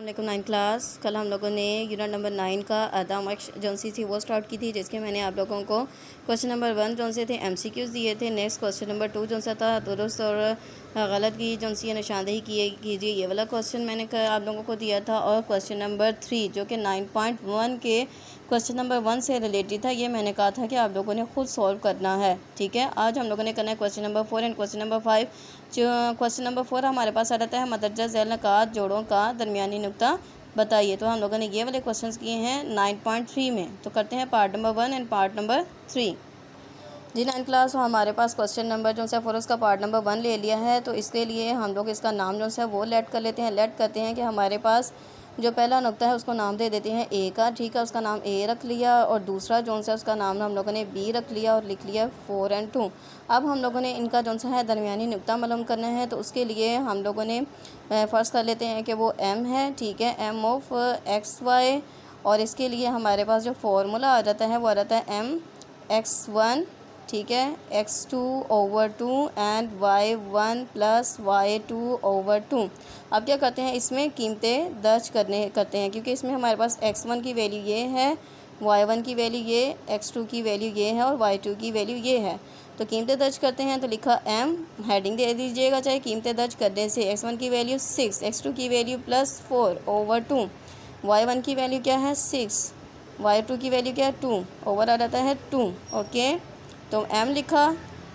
अस्सलामुअलैकुम 9 क्लास। कल हम लोगों ने यूनिट नंबर 9 का आदामक्श जौन सी थी वो स्टार्ट की थी, जिसके मैंने आप लोगों को क्वेश्चन नंबर 1 जौन से थे एमसीक्यूज़ दिए थे। नेक्स्ट क्वेश्चन नंबर 2 जौन सा था दुरुस्त और गलत की जौन सी निशानदेही कीजिए, ये वाला क्वेश्चन मैंने आप लोगों को दिया था। और क्वेश्चन नंबर 3 जो कि 9.1 के क्वेश्चन नंबर 1 से रिलेटेड था, ये मैंने कहा था कि आप लोगों ने खुद सॉल्व करना है। ठीक है, आज हम लोगों ने करना है question number 4 and question number 5। जो क्वेश्चन नंबर 4 हमारे पास आ रहता है मदरजा झैल नकात जोड़ों का दरमियानी नुक्ता बताइए। तो हम लोगों ने ये वाले क्वेश्चंस किए हैं 9.3 में। तो करते हैं part number 1 and part number 3। जी 9 क्लास, हमारे पास क्वेश्चन नंबर जो है उसका पार्ट नंबर 1 ले लिया है। तो इसके लिए हम लोग इसका नाम जो है वो लेट कर लेते हैं। लेट करते हैं कि हमारे पास जो पहला नुक्ता है उसको नाम दे देते हैं ए का। ठीक है, उसका नाम ए रख लिया। और दूसरा जो सा उसका नाम हम लोगों ने बी रख लिया और लिख लिया 4 और 2। अब हम लोगों ने इनका जो सा है दरमियानी नुक्ता मालूम करना है। तो उसके लिए हम लोगों ने फ़र्ज़ कर लेते हैं कि वो एम है। ठीक है, एम ऑफ एक्स वाई। और इसके लिए हमारे पास जो फार्मूला आ जाता है वो आ जाता है एम x1, ठीक है, x2/2 and y1 plus y2/2। अब क्या करते हैं, इसमें कीमतें दर्ज करते हैं, क्योंकि इसमें हमारे पास x1 की वैल्यू ये है, y1 की वैल्यू ये, x2 की वैल्यू ये है और y2 की वैल्यू ये है। तो कीमतें दर्ज करते हैं। तो लिखा m, हेडिंग दे दीजिएगा चाहे कीमतें दर्ज करने से। x1 की वैल्यू 6, x2 की वैल्यू +4/2, y1 की वैल्यू क्या है 6, y2 की वैल्यू क्या है 2, ओवर आ जाता है 2। ओके, तो m लिखा,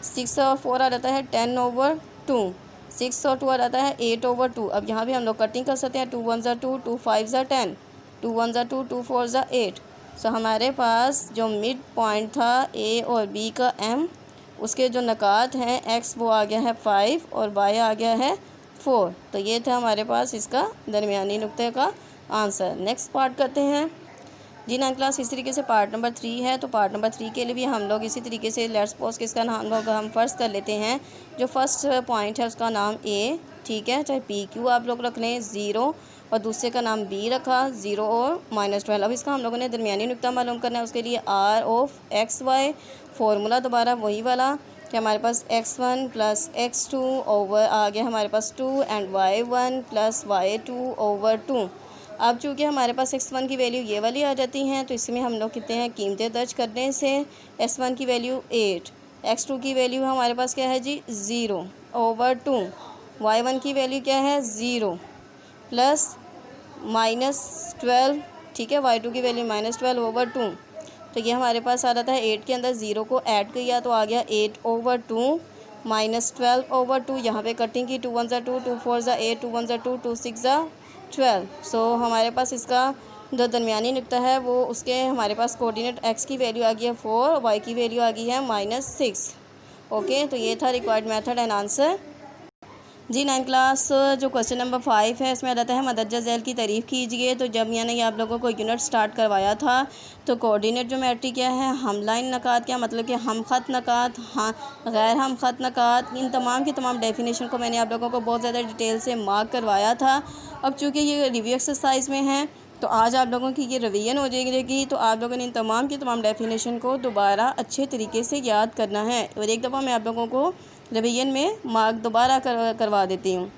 6 और 4 आ जाता है 10/2, 6 और 2 आ जाता है 8/2। अब यहाँ भी हम लोग कटिंग कर सकते हैं, 2 1 2, 2 5 10, 2 1 2, 2 4 8। सो हमारे पास जो मिड पॉइंट था a और b का m, उसके जो नकात हैं x वो आ गया है 5 और y आ गया है 4। तो ये था हमारे पास इसका दरमियानी नुक्ते का आंसर। नेक्स्ट पार्ट करते हैं। जी 9 क्लास, इस तरीके से पार्ट नंबर 3 है। तो पार्ट नंबर 3 के लिए भी हम लोग इसी तरीके से लेट्स सपोज किसका नाम हम फ़र्ज़ कर लेते हैं। जो फर्स्ट पॉइंट है उसका नाम ए, ठीक है, चाहे पी क्यू आप लोग रख लें 0, और दूसरे का नाम बी रखा 0 और -12। अब इसका हम लोगों ने दरमियानी नुक्ता मालूम करना है। उसके लिए r of x y, formula दोबारा वही वाला कि हमारे पास x1 प्लस x2 ओवर आ गया हमारे पास 2 एंड y1 प्लस y2/2। अब चूँकि हमारे पास x1 की वैल्यू ये वाली आ जाती हैं, तो इसमें हम लोग कहते हैं कीमतें दर्ज करने से x1 की वैल्यू 8, x2 की वैल्यू हमारे पास क्या है जी 0/2, y1 की वैल्यू क्या है 0 प्लस -12, ठीक है, y2 की वैल्यू -12/2। तो ये हमारे पास आ रहा था 8 के अंदर 0 को ऐड किया तो आ गया 8/2 -12/2। यहाँ पे कटिंग की, 2 1 2, 2 4 8, 2 1 2, 2 6 12। सो हमारे पास इसका जो दरमियानी नुक्ता है वो उसके हमारे पास कोऑर्डिनेट x की वैल्यू आ गई है 4, y की वैल्यू आ गई है -6। ओके, तो ये था रिक्वायर्ड मेथड एंड आंसर। जी 9 क्लास, जो क्वेश्चन नंबर 5 है इसमें आ जाता है मदरजा झैल की तारीफ़ कीजिए। तो जब मैंने आप लोगों को यूनिट स्टार्ट करवाया था तो कोऑर्डिनेट ज्योमेट्री क्या है, हम लाइन नकात क्या मतलब कि हम ख़त नकात, हाँ गैर हम ख़त नकात, इन तमाम की तमाम डेफिनेशन को मैंने आप लोगों को बहुत ज़्यादा डिटेल से मार्क करवाया था। अब चूँकि ये रिव्यू एक्सरसाइज में है तो आज आप लोगों की ये रिवीजन हो जाएगी। तो आप लोगों ने इन तमाम की तमाम डेफिनेशन को दोबारा अच्छे तरीके से याद करना है। और एक दफ़ा मैं आप लोगों को रिवीजन में मार्क दोबारा करवा देती हूँ।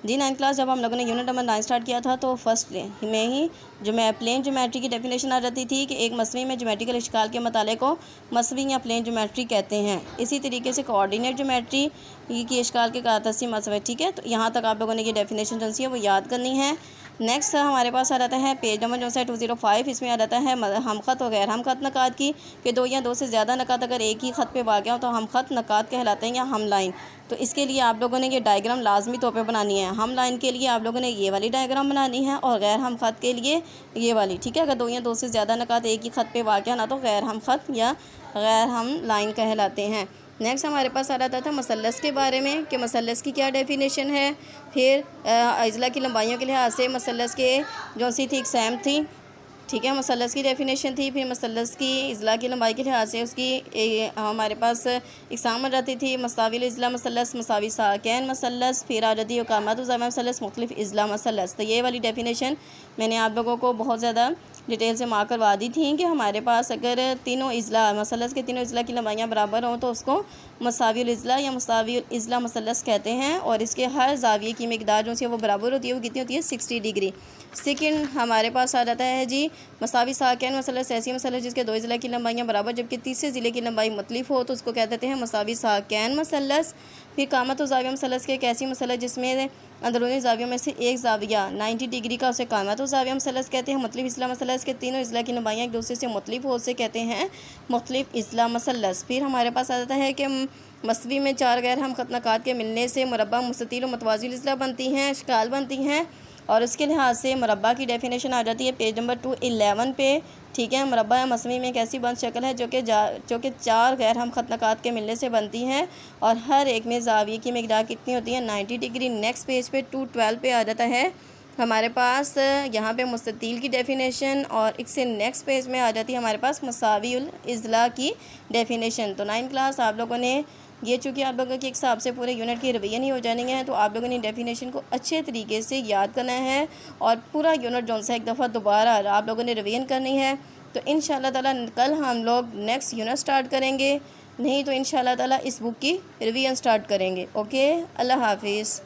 जी 9 क्लास, जब हम लोगों ने यूनिट नंबर 9 स्टार्ट किया था तो फर्स्ट में ही जो मैं प्लेन ज्योमेट्री की डेफिनेशन आ जाती थी कि एक मसवी में ज्योमेट्रिकल इश्काल के मताले को मसवी या प्लेन ज्योमेट्री कहते हैं। इसी तरीके से कोऑर्डिनेट ज्योमेट्री की इश्काल के कातसी मसवे, ठीक है। तो यहाँ तक आप लोगों ने ये डेफिनेशन जो सी है वो याद करनी है। नेक्स्ट हमारे पास आ जाता है पेज नंबर जो है 205। इसमें आ जाता है हम ख़त और गैर हम ख़त नकात की, कि दो या दो से ज़्यादा नकात अगर एक ही ख़त पे वाक़ हो तो हम ख़त नकात कहलाते हैं या हम लाइन। तो इसके लिए आप लोगों ने ये डायग्राम लाजमी तौर पे बनानी है। हम लाइन के लिए आप लोगों ने ये वाली डायग्राम बनानी है और गैर हम ख़त के लिए ये वाली, ठीक है। अगर दो या दो से ज़्यादा नकात एक ही ख़त पे वाक़ ना तो गैर हम ख़त या गैर हम लाइन कहलाते हैं। नेक्स्ट हमारे पास आ रहा था मसलस के बारे में कि मसलस की क्या डेफिनेशन है। फिर अज़ला की लंबाइयों के लिहाज से मसलस के जो सी थी इकसाम थी, ठीक है, मसलस की डेफिनेशन थी। फिर मसलस की इज़ला की लंबाई के लिहाज से उसकी हमारे पास इकसाम आ जाती थी, मसाविल इज़ला मसलस, मसावी साकैन मसलस, फिर आ जाती है कामत ज़ामा मसलस, मुख्तलिफ इज़ला मसलस। तो ये वाली डेफिनेशन मैंने आप लोगों को बहुत ज़्यादा डिटेल से मार्क करवा दी थी कि हमारे पास अगर तीनों इज़ला मसलस के तीनों इज़ला की लंबाइयाँ बराबर हों तो उसको मसाविल इज़ला या मसाविल इज़ला मसलस कहते हैं, और इसके हर जाविये की मिकदार जो सी वो बराबर होती है, वो कितनी होती है 60 डिग्री। सेकंड हमारे पास आ जाता है जी मसावी साकैन मसलस, ऐसी मसलस जिसके दो इज़ला की लंबाइयाँ बराबर जबकि तीसरे ज़िले की लंबाई मुख्तलिफ हो तो उसको कह देते हैं मसावी साकैन मसलस। फिर कामत ज़ाविया मसलस के एक ऐसी मसलस जिसमें अंदरूनी ज़ावियों में से एक ज़ाविया 90 डिग्री का, उसे कामत ज़ाविया मसलस कहते हैं। मुख्तलिफ इज़ला मसलस के तीनों इज़ला की लंबाइयाँ एक दूसरे से मुख्तलिफ हो उसे कहते हैं मुख्तलिफ इज़ला मसलस। फिर हमारे पास आ जाता है कि मसवी में चार गैर हम खतनाकात के मिलने से मुरब्बा मुस्ततील और मतवाज़िल इज़ला बनती हैं, शकाल बनती हैं, और उसके लिहाज से मुरब्बा की डेफिनेशन आ जाती है पेज नंबर 211 पे। ठीक है, मुरब्बा या मसवी में एक ऐसी बंद शक्ल है जो कि चार गैर हम खतनाकात के मिलने से बनती हैं और हर एक में ज़ाविये की मिकदार कितनी होती है 90 डिग्री। नेक्स्ट पेज पे 212 पे आ जाता है हमारे पास यहाँ पे मुस्ततील की डेफिनेशन, और इससे नेक्स्ट पेज में आ जाती है हमारे पास मसाविल इज़ला की डेफिनेशन। तो 9 क्लास आप लोगों ने ये, चूँकि आप लोगों के हिसाब से पूरे यूनिट की रिवीजन ही हो जानी है, तो आप लोगों ने डेफिनेशन को अच्छे तरीके से याद करना है और पूरा यूनिट जो सा एक दफ़ा दोबारा आप लोगों ने रिवीजन करनी है। तो इंशाल्लाह ताला कल हम लोग नेक्स्ट यूनिट स्टार्ट करेंगे, नहीं तो इंशाल्लाह ताला इस बुक की रिवीजन स्टार्ट करेंगे। ओके, अल्लाह हाफिज़।